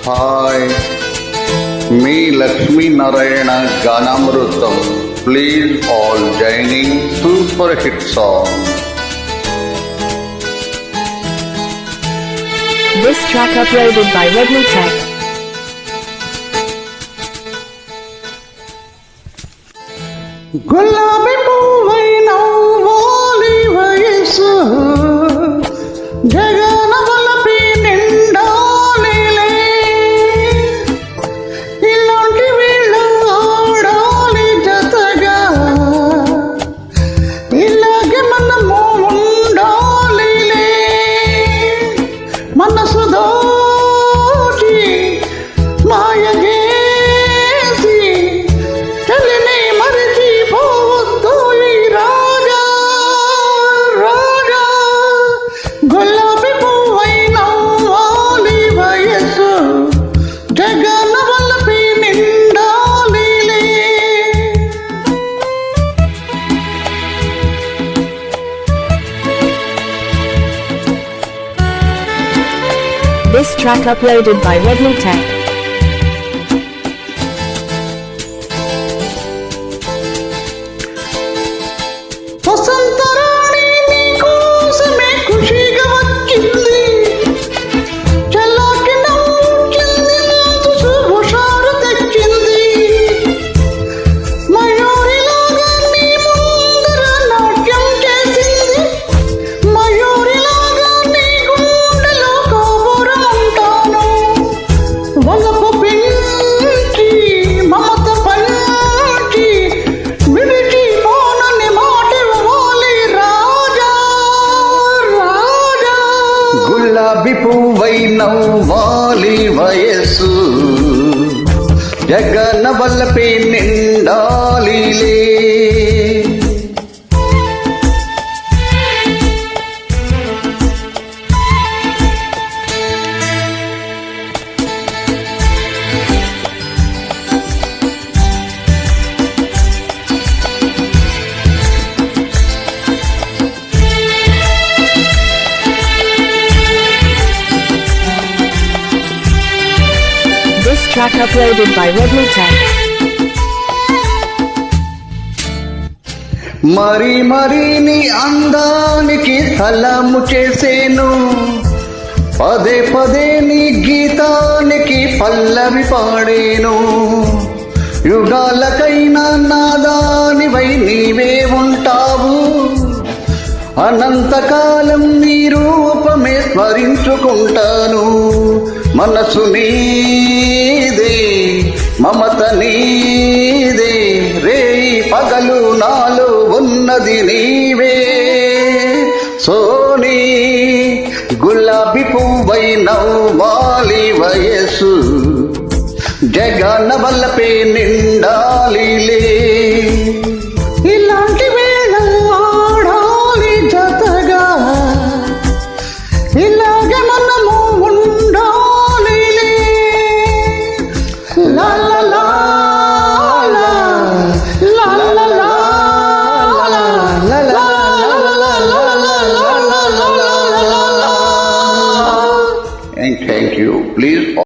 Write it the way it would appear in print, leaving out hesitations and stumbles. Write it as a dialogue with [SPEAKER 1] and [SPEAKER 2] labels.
[SPEAKER 1] Hi, మీ Lakshmi Narayana Ganamrutham. Please all joining super hit song.
[SPEAKER 2] This track uploaded by Redmi Tech.
[SPEAKER 3] గులాబీ పువ్వై నవ్వాలి వయసు జగన వలపి నిండాలిలే ఇలాంటి వీళ్ళ ఆడాలి జతగా ఇలాగే మనము ఉండాలిలే మనసు దోచి మాయగేసి చలిని మరిచి పోవద్దు ఈ రాజా రాజా గులాబీ పువ్వై నవ్వాలి వయసు జగన వల్లపి నిండాలిలే.
[SPEAKER 2] This track uploaded by Redmi Tech.
[SPEAKER 3] Vasantharani నీకోసమే ఖుషిగా వచ్చింది చల్లాకి నవ్వుకింది నాతో హుషారు తెచ్చింది మయూరిలాగా నీ ముందర నాట్యం చేసింది మయూరిలాగా నీ గుండెలో కబురం ఉంటాను వలపు పెంచి మమత పంచి విడిచి పోనని మాటివ్వాలి రాజా రాజా
[SPEAKER 1] గులాబీ పువ్వై నవ్వాలి వయస్సు జగన వల్లపి నిండాలిలే.
[SPEAKER 2] This track uploaded by Redmi Tech.
[SPEAKER 1] మరి మరి నీ అందానికి సలాము చేసేను పదే పదే నీ గీతానికి పల్లవి పాడేను యుగాలకైనా నాదానివై నీవే ఉంటావు అనంతకాలం నీ రూపమే స్మరించుకుంటాను మనసు నీదే మమత నీదే రేయి పగలు నాలో ఉన్నది నీవే సోనీ గులాబీ పువ్వై నవ్వాలి వయసు జగన వల్లపి నిండాలిలే.